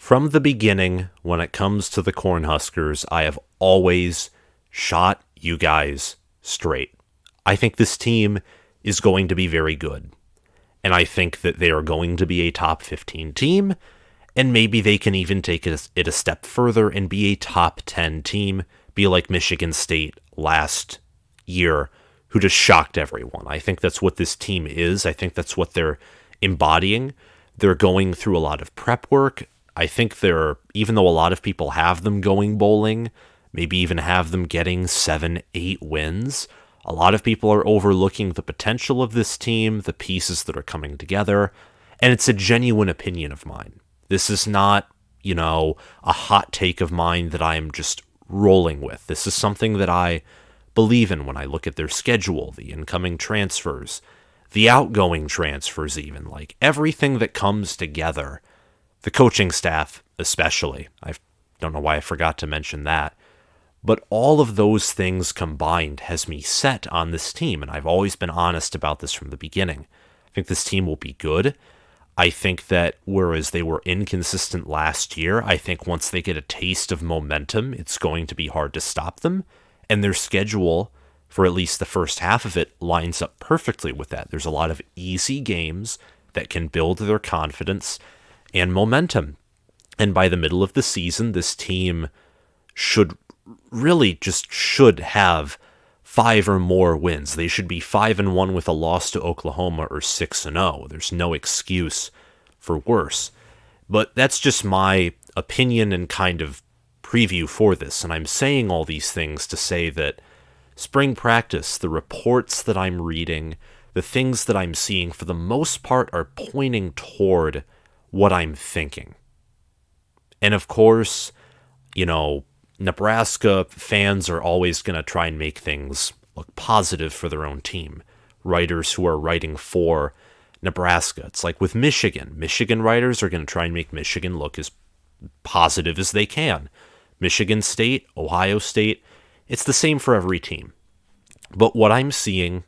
From the beginning, when it comes to the Cornhuskers, I have always shot you guys straight. I think this team is going to be very good. And I think that they are going to be a top 15 team. And maybe they can even take it a step further and be a top 10 team, be like Michigan State last year, who just shocked everyone. I think that's what this team is. I think that's what they're embodying. They're going through a lot of prep work. I think even though a lot of people have them going bowling, maybe even have them getting 7-8 wins, a lot of people are overlooking the potential of this team, the pieces that are coming together, and it's a genuine opinion of mine. This is not, a hot take of mine that I'm just rolling with. This is something that I believe in when I look at their schedule, the incoming transfers, the outgoing transfers even, like everything that comes together. The coaching staff, especially. I don't know why I forgot to mention that. But all of those things combined has me set on this team, and I've always been honest about this from the beginning. I think this team will be good. I think that whereas they were inconsistent last year, I think once they get a taste of momentum, it's going to be hard to stop them. And their schedule, for at least the first half of it, lines up perfectly with that. There's a lot of easy games that can build their confidence and momentum. And by the middle of the season, this team should have 5 or more wins. They should be 5-1 with a loss to Oklahoma or 6-0. There's no excuse for worse. But that's just my opinion and kind of preview for this. And I'm saying all these things to say that spring practice, the reports that I'm reading, the things that I'm seeing, for the most part, are pointing toward what I'm thinking. And of course, Nebraska fans are always going to try and make things look positive for their own team. Writers who are writing for Nebraska. It's like with Michigan. Michigan writers are going to try and make Michigan look as positive as they can. Michigan State, Ohio State, it's the same for every team. But what I'm seeing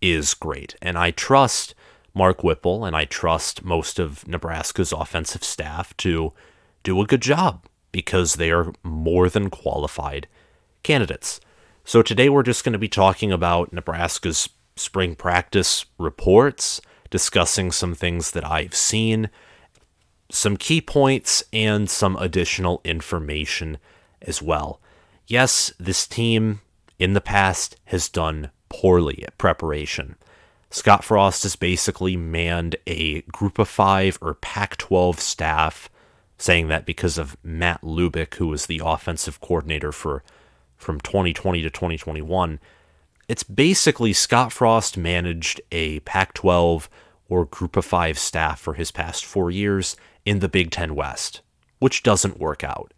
is great. And I trust Mark Whipple, and I trust most of Nebraska's offensive staff to do a good job because they are more than qualified candidates. So today we're just going to be talking about Nebraska's spring practice reports, discussing some things that I've seen, some key points, and some additional information as well. Yes, this team in the past has done poorly at preparation. Scott Frost has basically manned a group of 5 or Pac-12 staff, saying that because of Matt Lubick, who was the offensive coordinator from 2020 to 2021. It's basically Scott Frost managed a Pac-12 or group of 5 staff for his past 4 years in the Big Ten West, which doesn't work out.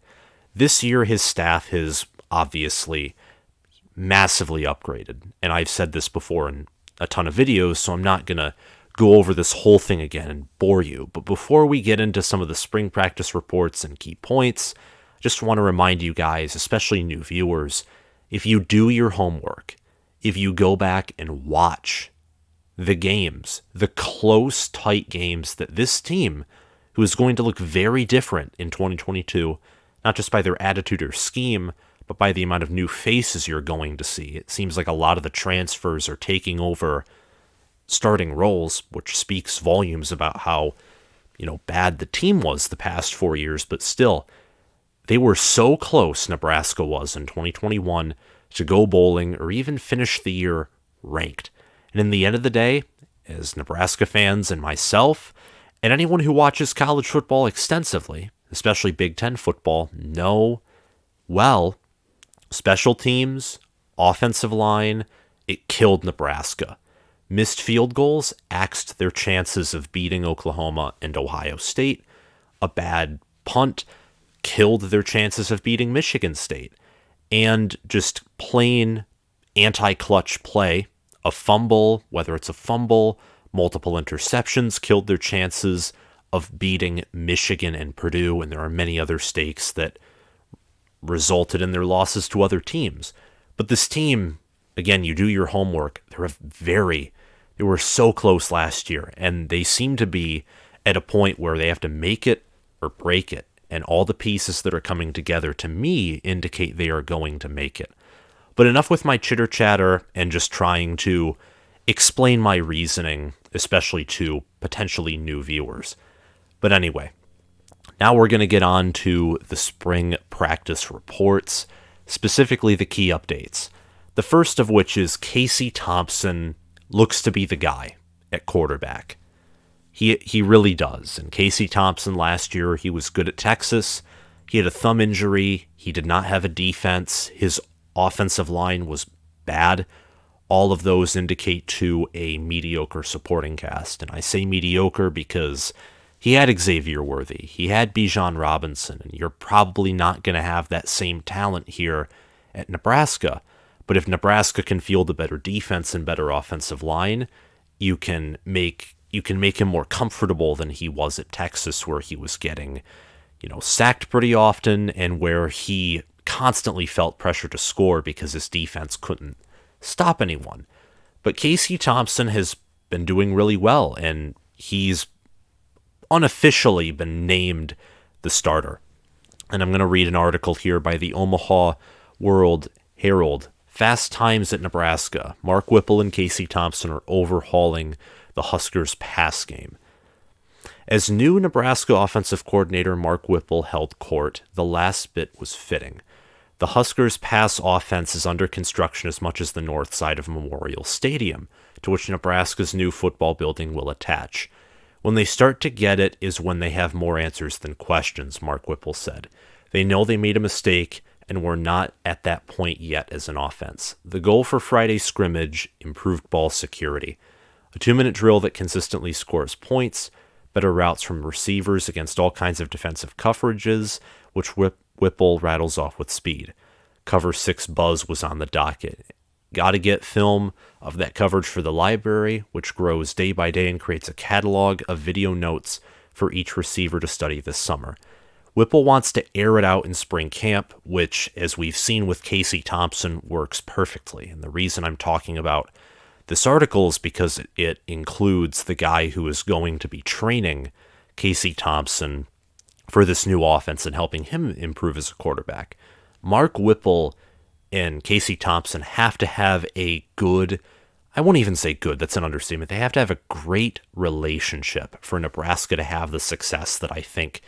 This year, his staff has obviously massively upgraded, and I've said this before in a ton of videos, so I'm not going to go over this whole thing again and bore you. But before we get into some of the spring practice reports and key points, I just want to remind you guys, especially new viewers, if you do your homework, if you go back and watch the games, the close, tight games that this team, who is going to look very different in 2022, not just by their attitude or scheme, but by the amount of new faces you're going to see. It seems like a lot of the transfers are taking over starting roles, which speaks volumes about how, bad the team was the past 4 years, but still, they were so close, Nebraska was in 2021, to go bowling or even finish the year ranked. And in the end of the day, as Nebraska fans and myself, and anyone who watches college football extensively, especially Big Ten football, know well, special teams, offensive line, it killed Nebraska. Missed field goals axed their chances of beating Oklahoma and Ohio State. A bad punt killed their chances of beating Michigan State. And just plain anti-clutch play, a fumble, whether it's a fumble, multiple interceptions, killed their chances of beating Michigan and Purdue, and there are many other stakes that resulted in their losses to other teams. But this team, again, you do your homework, they were so close last year, and they seem to be at a point where they have to make it or break it. and all the pieces that are coming together to me indicate they are going to make it. But enough with my chitter chatter and just trying to explain my reasoning, especially to potentially new viewers. But anyway, now we're going to get on to the spring practice reports, specifically the key updates. The first of which is Casey Thompson looks to be the guy at quarterback. He really does. And Casey Thompson last year, he was good at Texas. He had a thumb injury. He did not have a defense. His offensive line was bad. All of those indicate to a mediocre supporting cast. And I say mediocre because he had Xavier Worthy. He had Bijan Robinson. And you're probably not going to have that same talent here at Nebraska. But if Nebraska can field a better defense and better offensive line, you can make him more comfortable than he was at Texas, where he was getting, sacked pretty often and where he constantly felt pressure to score because his defense couldn't stop anyone. But Casey Thompson has been doing really well, and he's unofficially been named the starter. And I'm going to read an article here by the Omaha World Herald. Fast times at Nebraska. Mark Whipple and Casey Thompson are overhauling the Huskers' pass game. As new Nebraska offensive coordinator Mark Whipple held court, the last bit was fitting. The Huskers' pass offense is under construction as much as the north side of Memorial Stadium, to which Nebraska's new football building will attach. When they start to get it is when they have more answers than questions, Mark Whipple said. They know they made a mistake, and we're not at that point yet as an offense. The goal for Friday's scrimmage, improved ball security. A 2-minute drill that consistently scores points, better routes from receivers against all kinds of defensive coverages, which Whipple rattles off with speed. Cover 6 buzz was on the docket. Got to get film of that coverage for the library, which grows day by day and creates a catalog of video notes for each receiver to study this summer. Whipple wants to air it out in spring camp, which, as we've seen with Casey Thompson, works perfectly. And the reason I'm talking about this article is because it includes the guy who is going to be training Casey Thompson for this new offense and helping him improve as a quarterback. Mark Whipple and Casey Thompson have to have a good, I won't even say good, that's an understatement. They have to have a great relationship for Nebraska to have the success that I think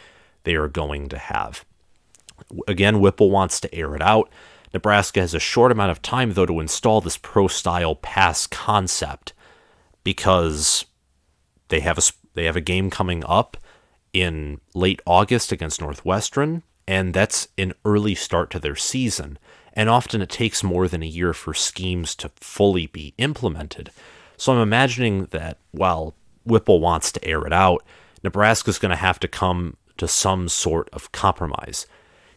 they are going to have. Again, Whipple wants to air it out. Nebraska has a short amount of time, though, to install this pro-style pass concept because they have a game coming up in late August against Northwestern, and that's an early start to their season. And often it takes more than a year for schemes to fully be implemented. So I'm imagining that while Whipple wants to air it out, Nebraska's going to have to come to some sort of compromise.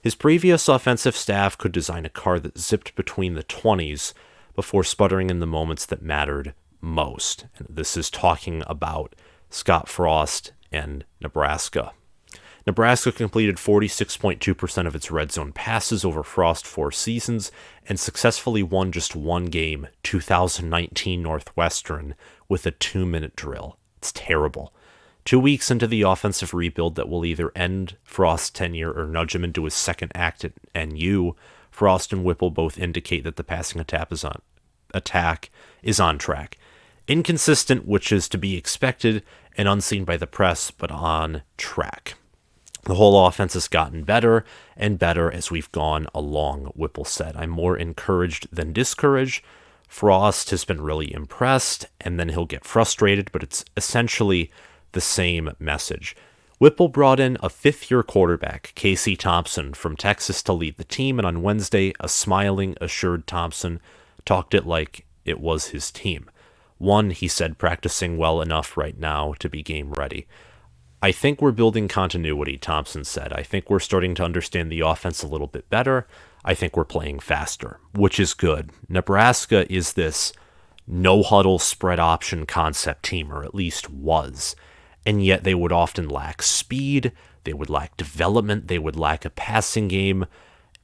His previous offensive staff could design a car that zipped between the 20s before sputtering in the moments that mattered most. And this is talking about Scott Frost and Nebraska. Nebraska completed 46.2% of its red zone passes over Frost 4 seasons and successfully won just one game, 2019 Northwestern, with a 2-minute drill. It's terrible. 2 weeks into the offensive rebuild that will either end Frost's tenure or nudge him into his second act at NU, Frost and Whipple both indicate that the passing attack is on track. Inconsistent, which is to be expected and unseen by the press, but on track. The whole offense has gotten better and better as we've gone along, Whipple said. I'm more encouraged than discouraged. Frost has been really impressed, and then he'll get frustrated, but it's essentially the same message. Whipple brought in a 5th-year quarterback, Casey Thompson, from Texas to lead the team, and on Wednesday, a smiling, assured Thompson talked it like it was his team. One, he said, practicing well enough right now to be game ready. I think we're building continuity, Thompson said. I think we're starting to understand the offense a little bit better. I think we're playing faster, which is good. Nebraska is this no-huddle spread option concept team, or at least was. And yet they would often lack speed, they would lack development, they would lack a passing game,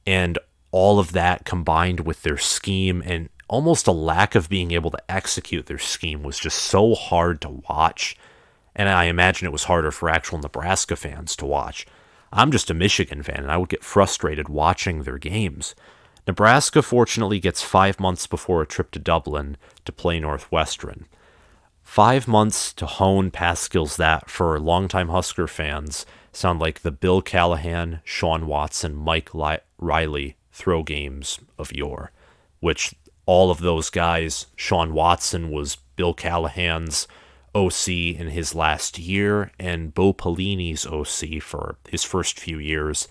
and all of that combined with their scheme and almost a lack of being able to execute their scheme was just so hard to watch. And I imagine it was harder for actual Nebraska fans to watch. I'm just a Michigan fan, and I would get frustrated watching their games. Nebraska fortunately gets 5 months before a trip to Dublin to play Northwestern. 5 months to hone pass skills that, for longtime Husker fans, sound like the Bill Callahan, Sean Watson, Mike Riley throw games of yore, which all of those guys, Sean Watson was Bill Callahan's OC in his last year, and Bo Pelini's OC for his first few years,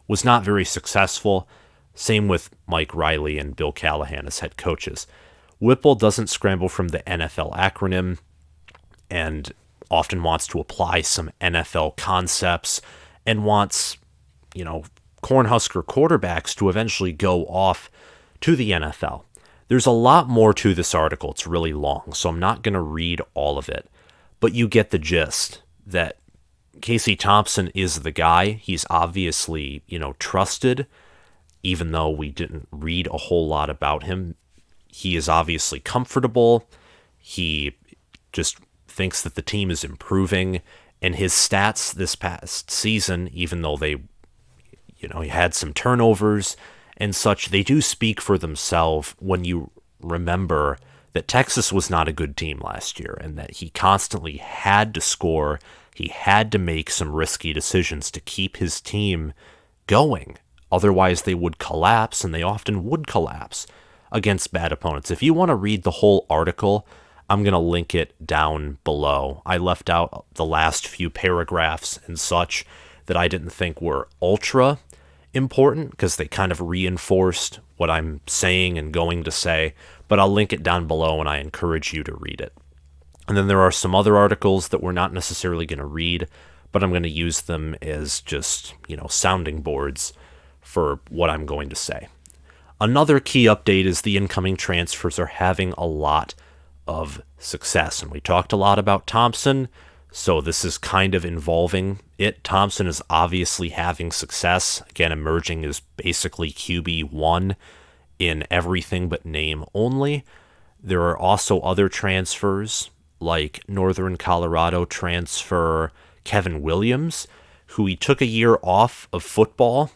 was not very successful. Same with Mike Riley and Bill Callahan as head coaches. Whipple doesn't scramble from the NFL acronym and often wants to apply some NFL concepts and wants, Cornhusker quarterbacks to eventually go off to the NFL. There's a lot more to this article. It's really long, so I'm not going to read all of it. But you get the gist that Casey Thompson is the guy. He's obviously, trusted, even though we didn't read a whole lot about him. He is obviously comfortable. He just thinks that the team is improving. And his stats this past season, even though they, he had some turnovers and such, they do speak for themselves when you remember that Texas was not a good team last year and that he constantly had to score. He had to make some risky decisions to keep his team going. Otherwise, they would collapse, and they often would collapse against bad opponents. If you want to read the whole article, I'm going to link it down below. I left out the last few paragraphs and such that I didn't think were ultra important because they kind of reinforced what I'm saying and going to say, but I'll link it down below and I encourage you to read it. And then there are some other articles that we're not necessarily going to read, but I'm going to use them as just, sounding boards for what I'm going to say. Another key update is the incoming transfers are having a lot of success, and we talked a lot about Thompson, so this is kind of involving it. Thompson is obviously having success, again, emerging as basically QB1 in everything but name only. There are also other transfers, like Northern Colorado transfer Kevin Williams, who he took a year off of football,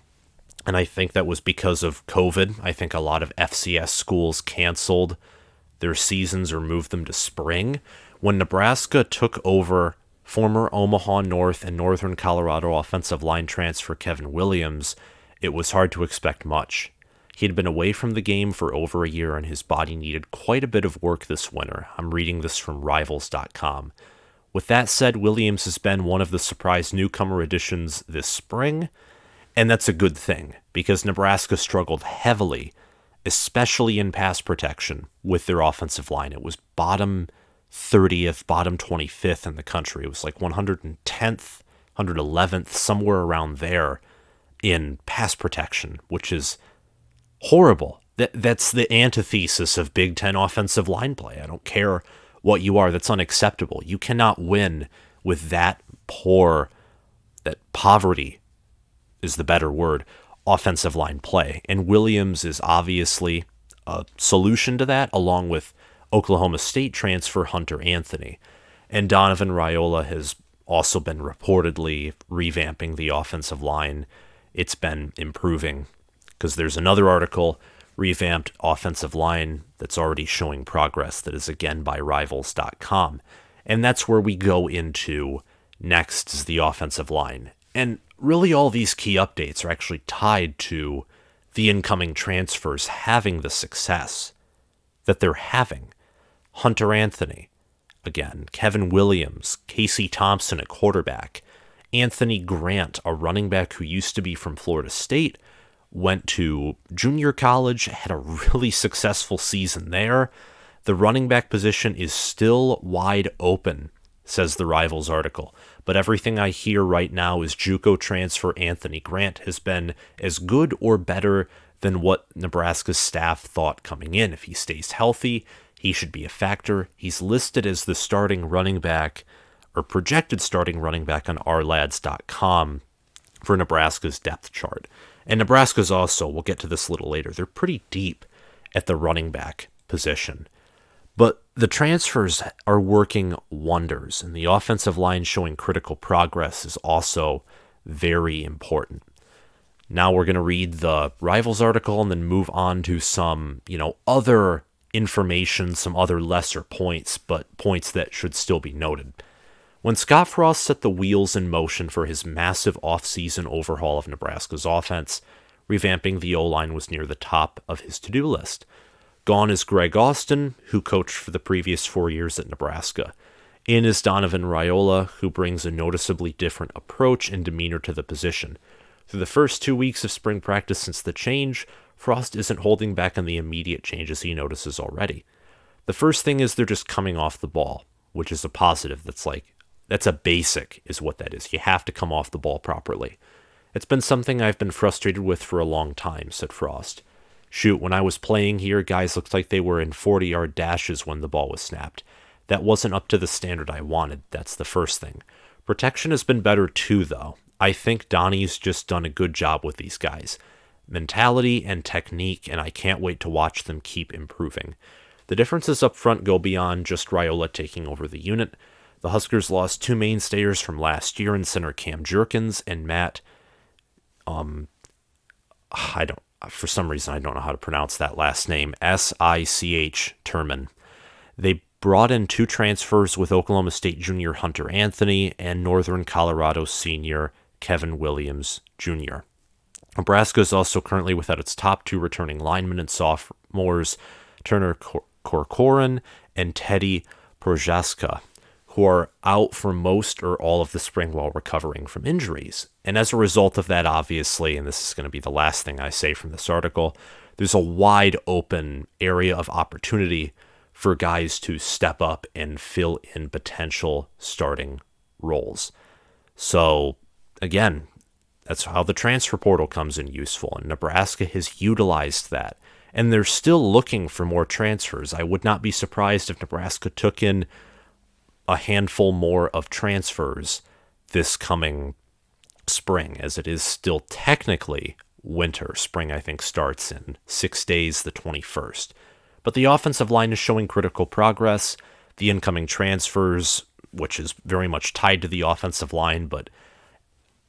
and I think that was because of COVID. I think a lot of FCS schools canceled their seasons or moved them to spring. When Nebraska took over former Omaha North and Northern Colorado offensive line transfer Kevin Williams, it was hard to expect much. He had been away from the game for over a year and his body needed quite a bit of work this winter. I'm reading this from Rivals.com. With that said, Williams has been one of the surprise newcomer additions this spring, and that's a good thing because Nebraska struggled heavily, especially in pass protection with their offensive line. It was bottom 30th, bottom 25th in the country. It was like 110th, 111th, somewhere around there in pass protection, which is horrible. That's the antithesis of Big Ten offensive line play. I don't care what you are. That's unacceptable. You cannot win with that poverty is the better word, offensive line play. And Williams is obviously a solution to that, along with Oklahoma State transfer Hunter Anthony. And Donovan Raiola has also been reportedly revamping the offensive line. It's been improving because there's another article, Revamped Offensive Line, that's already showing progress that is again by Rivals.com. And that's where we go into next is the offensive line. And really all these key updates are actually tied to the incoming transfers having the success that they're having. Hunter Anthony, again, Kevin Williams, Casey Thompson at quarterback, Anthony Grant, a running back who used to be from Florida State, went to junior college, had a really successful season there. The running back position is still wide open, says the Rivals article. But everything I hear right now is JUCO transfer Anthony Grant has been as good or better than what Nebraska's staff thought coming in. If he stays healthy, he should be a factor. He's listed as the starting running back or projected starting running back on ourlads.com for Nebraska's depth chart. And Nebraska's also, we'll get to this a little later, they're pretty deep at the running back position. But the transfers are working wonders, and the offensive line showing critical progress is also very important. Now we're going to read the Rivals article and then move on to some, other information, some other lesser points, but points that should still be noted. When Scott Frost set the wheels in motion for his massive offseason overhaul of Nebraska's offense, revamping the O-line was near the top of his to-do list. Gone is Greg Austin, who coached for the previous 4 years at Nebraska. In is Donovan Raiola, who brings a noticeably different approach and demeanor to the position. Through the first 2 weeks of spring practice since the change, Frost isn't holding back on the immediate changes he notices already. The first thing is they're just coming off the ball, which is a positive. That's a basic, is what that is. You have to come off the ball properly. It's been something I've been frustrated with for a long time, said Frost. Shoot, when I was playing here, guys looked like they were in 40-yard dashes when the ball was snapped. That wasn't up to the standard I wanted. That's the first thing. Protection has been better too, though. I think Donnie's just done a good job with these guys. Mentality and technique, and I can't wait to watch them keep improving. The differences up front go beyond just Raiola taking over the unit. The Huskers lost 2 mainstays from last year in center Cam Jerkins and Matt, for some reason I don't know how to pronounce that last name, S-I-C-H Turman. They brought in 2 transfers with Oklahoma State junior Hunter Anthony and Northern Colorado senior Kevin Williams Jr. Nebraska is also currently without its top 2 returning linemen and sophomores, Turner Corcoran and Teddy Projaska, who are out for most or all of the spring while recovering from injuries. And as a result of that, obviously, and this is going to be the last thing I say from this article, there's a wide open area of opportunity for guys to step up and fill in potential starting roles. So, again, that's how the transfer portal comes in useful, and Nebraska has utilized that. And they're still looking for more transfers. I would not be surprised if Nebraska took in a handful more of transfers this coming spring, as it is still technically winter. Spring, I think, starts in 6 days, the 21st. But the offensive line is showing critical progress. The incoming transfers, which is very much tied to the offensive line, but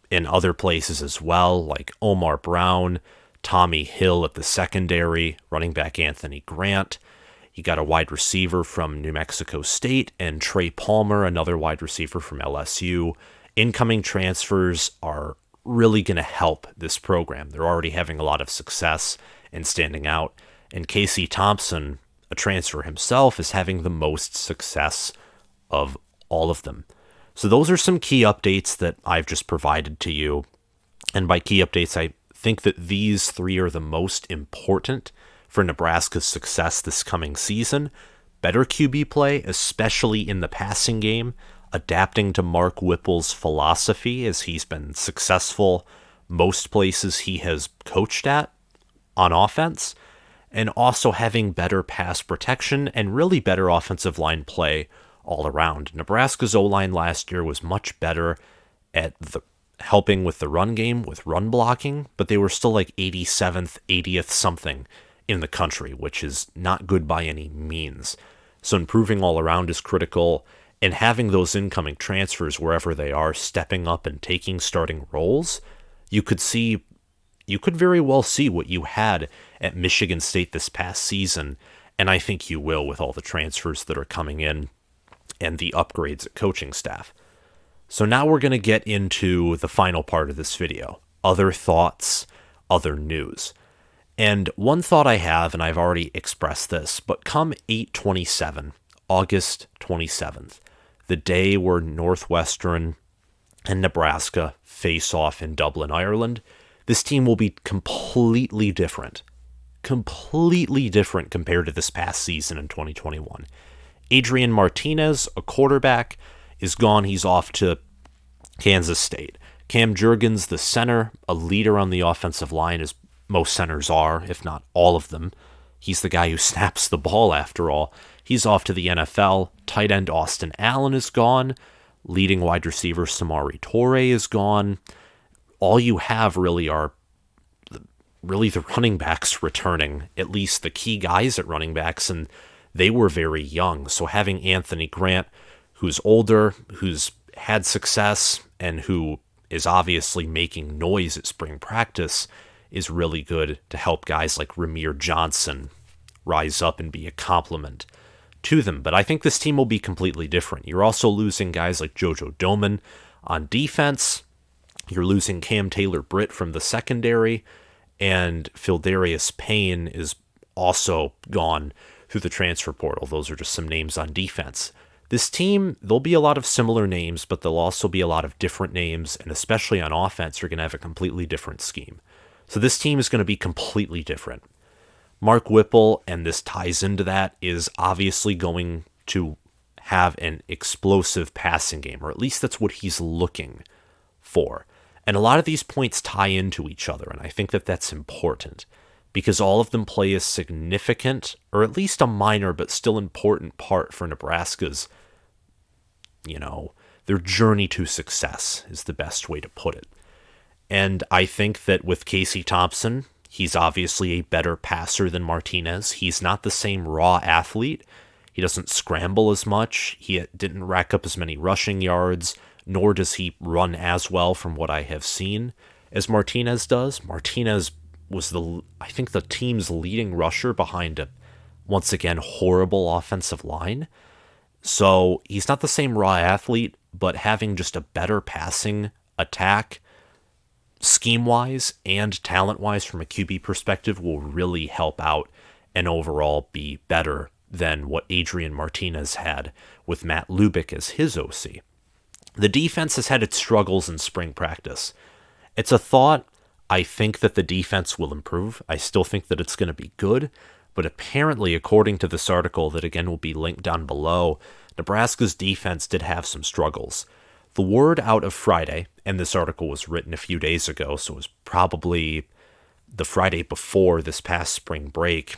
in other places as well, like Omar Brown, Tommy Hill at the secondary, running back Anthony Grant. You got a wide receiver from New Mexico State, and Trey Palmer, another wide receiver from LSU. Incoming transfers are really going to help this program. They're already having a lot of success and standing out. And Casey Thompson, a transfer himself, is having the most success of all of them. So those are some key updates that I've just provided to you. And by key updates, I think that these 3 are the most important for Nebraska's success this coming season. Better QB play, especially in the passing game, adapting to Mark Whipple's philosophy as he's been successful most places he has coached at on offense, and also having better pass protection and really better offensive line play all around. Nebraska's O-line last year was much better at helping with the run game, with run blocking, but they were still like 87th, 80th something in the country, which is not good by any means. So improving all around is critical, and having those incoming transfers wherever they are stepping up and taking starting roles, you could very well see what you had at Michigan State this past season, and I think you will with all the transfers that are coming in and the upgrades at coaching staff. So now we're going to get into the final part of this video, other thoughts, other news. And one thought I have, and I've already expressed this, but come 8/27, August 27th, the day where Northwestern and Nebraska face off in Dublin, Ireland, this team will be completely different compared to this past season in 2021. Adrian Martinez, a quarterback, is gone. He's off to Kansas State. Cam Jurgens, the center, a leader on the offensive line, as most centers are, if not all of them. He's the guy who snaps the ball, after all. He's off to the NFL. Tight end Austin Allen is gone. Leading wide receiver Samari Toure is gone. All you have really are the running backs returning, at least the key guys at running backs, and they were very young. So having Anthony Grant, who's older, who's had success, and who is obviously making noise at spring practice, is really good to help guys like Ramir Johnson rise up and be a complement to them. But I think this team will be completely different. You're also losing guys like Jojo Doman on defense. You're losing Cam Taylor-Britt from the secondary, and Phildarius Payne is also gone through the transfer portal. Those are just some names on defense. This team, there'll be a lot of similar names, but there'll also be a lot of different names, and especially on offense, you're going to have a completely different scheme. So this team is going to be completely different. Mark Whipple, and this ties into that, is obviously going to have an explosive passing game, or at least that's what he's looking for. And a lot of these points tie into each other, and I think that that's important because all of them play a significant, or at least a minor, but still important part for Nebraska's, their journey to success is the best way to put it. And I think that with Casey Thompson, he's obviously a better passer than Martinez. He's not the same raw athlete. He doesn't scramble as much. He didn't rack up as many rushing yards, nor does he run as well from what I have seen as Martinez does. Martinez was I think the team's leading rusher behind a, once again, horrible offensive line. So he's not the same raw athlete, but having just a better passing attack, scheme-wise and talent-wise from a QB perspective, will really help out and overall be better than what Adrian Martinez had with Matt Lubick as his OC. The defense has had its struggles in spring practice. It's a thought. I think that the defense will improve. I still think that it's going to be good, but apparently, according to this article that again will be linked down below, Nebraska's defense did have some struggles. The word out of Friday, and this article was written a few days ago, so it was probably the Friday before this past spring break.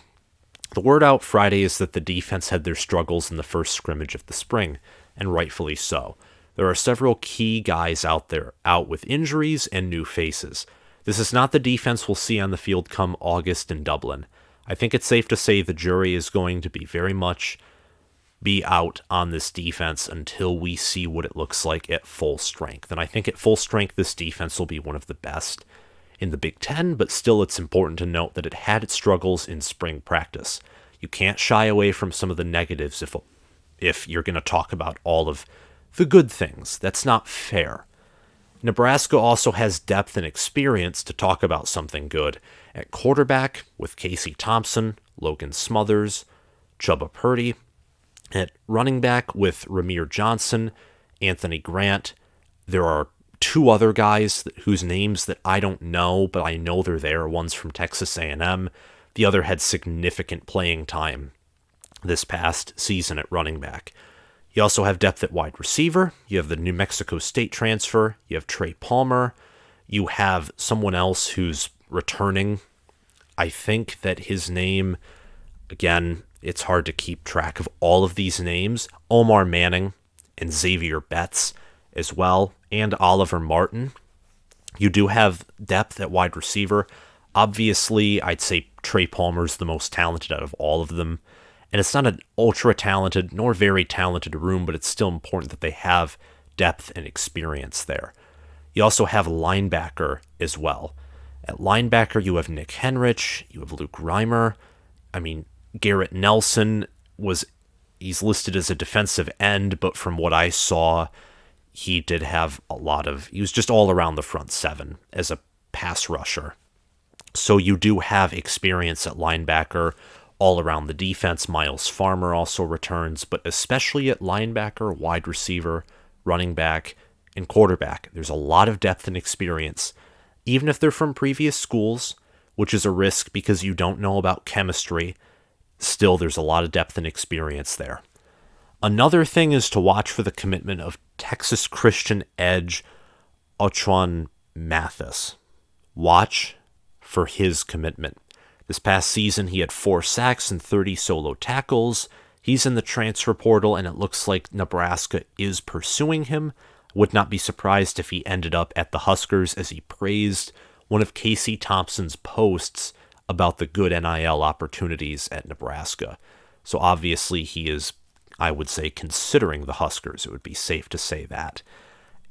The word out Friday is that the defense had their struggles in the first scrimmage of the spring, and rightfully so. There are several key guys out there out with injuries and new faces. This is not the defense we'll see on the field come August in Dublin. I think it's safe to say the jury is going to be very much be out on this defense until we see what it looks like at full strength. And I think at full strength, this defense will be one of the best in the Big Ten, but still it's important to note that it had its struggles in spring practice. You can't shy away from some of the negatives if you're going to talk about all of the good things. That's not fair. Nebraska also has depth and experience to talk about something good. At quarterback, with Casey Thompson, Logan Smothers, Chubba Purdy. At running back, with Ramir Johnson, Anthony Grant. There are two other guys whose names that I don't know, but I know they're there. One's from Texas A&M. The other had significant playing time this past season at running back. You also have depth at wide receiver. You have the New Mexico State transfer. You have Trey Palmer. You have someone else who's returning. I think that his name, again, it's hard to keep track of all of these names. Omar Manning and Xavier Betts as well, and Oliver Martin. You do have depth at wide receiver. Obviously, I'd say Trey Palmer's the most talented out of all of them. And it's not an ultra-talented nor very talented room, but it's still important that they have depth and experience there. You also have linebacker as well. At linebacker, you have Nick Henrich, you have Luke Reimer. Garrett Nelson he's listed as a defensive end, but from what I saw, he did have he was just all around the front seven as a pass rusher. So you do have experience at linebacker. All around the defense, Miles Farmer also returns, but especially at linebacker, wide receiver, running back, and quarterback. There's a lot of depth and experience, even if they're from previous schools, which is a risk because you don't know about chemistry. Still, there's a lot of depth and experience there. Another thing is to watch for the commitment of Texas Christian edge Ochuan Mathis. Watch for his commitment. This past season, he had 4 sacks and 30 solo tackles. He's in the transfer portal, and it looks like Nebraska is pursuing him. Would not be surprised if he ended up at the Huskers, as he praised one of Casey Thompson's posts about the good NIL opportunities at Nebraska. So obviously he is, I would say, considering the Huskers. It would be safe to say that.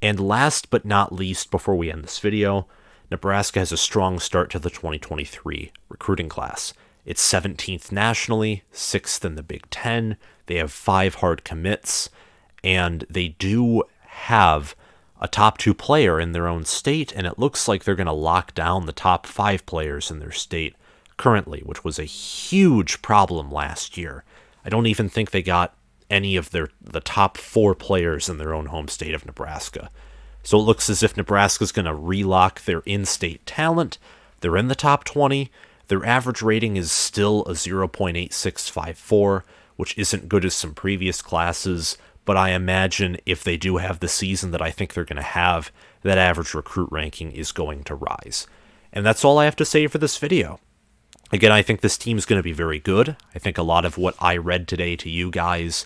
And last but not least, before we end this video, Nebraska has a strong start to the 2023 recruiting class. It's 17th nationally, 6th in the Big Ten. They have 5 hard commits, and they do have a top 2 player in their own state, and it looks like they're going to lock down the top 5 players in their state currently, which was a huge problem last year. I don't even think they got any of the top 4 players in their own home state of Nebraska. So it looks as if Nebraska's going to relock their in-state talent. They're in the top 20. Their average rating is still a 0.8654, which isn't good as some previous classes, but I imagine if they do have the season that I think they're going to have, that average recruit ranking is going to rise. And that's all I have to say for this video. Again, I think this team is going to be very good. I think a lot of what I read today to you guys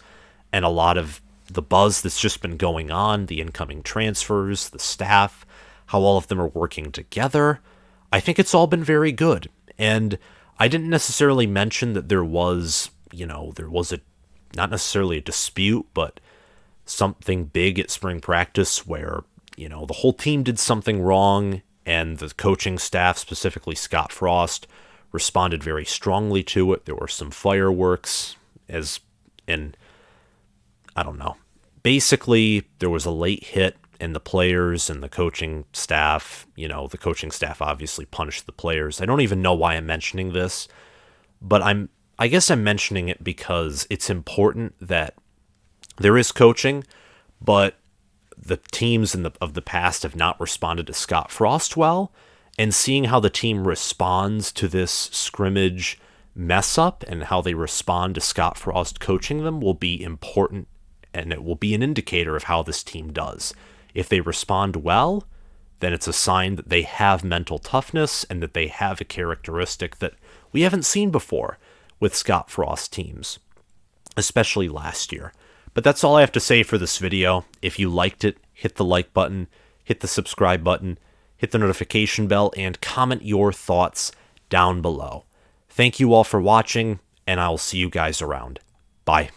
and a lot of the buzz that's just been going on, the incoming transfers, the staff, how all of them are working together, I think it's all been very good. And I didn't necessarily mention that there was not necessarily a dispute, but something big at spring practice where, the whole team did something wrong and the coaching staff, specifically Scott Frost, responded very strongly to it. There were some fireworks basically there was a late hit and the players and the coaching staff, the coaching staff obviously punished the players. I don't even know why I'm mentioning this, but I guess I'm mentioning it because it's important that there is coaching, but the teams of the past have not responded to Scott Frost well, and seeing how the team responds to this scrimmage mess up and how they respond to Scott Frost coaching them will be important, and it will be an indicator of how this team does. If they respond well, then it's a sign that they have mental toughness and that they have a characteristic that we haven't seen before with Scott Frost teams, especially last year. But that's all I have to say for this video. If you liked it, hit the like button, hit the subscribe button, hit the notification bell, and comment your thoughts down below. Thank you all for watching, and I will see you guys around. Bye.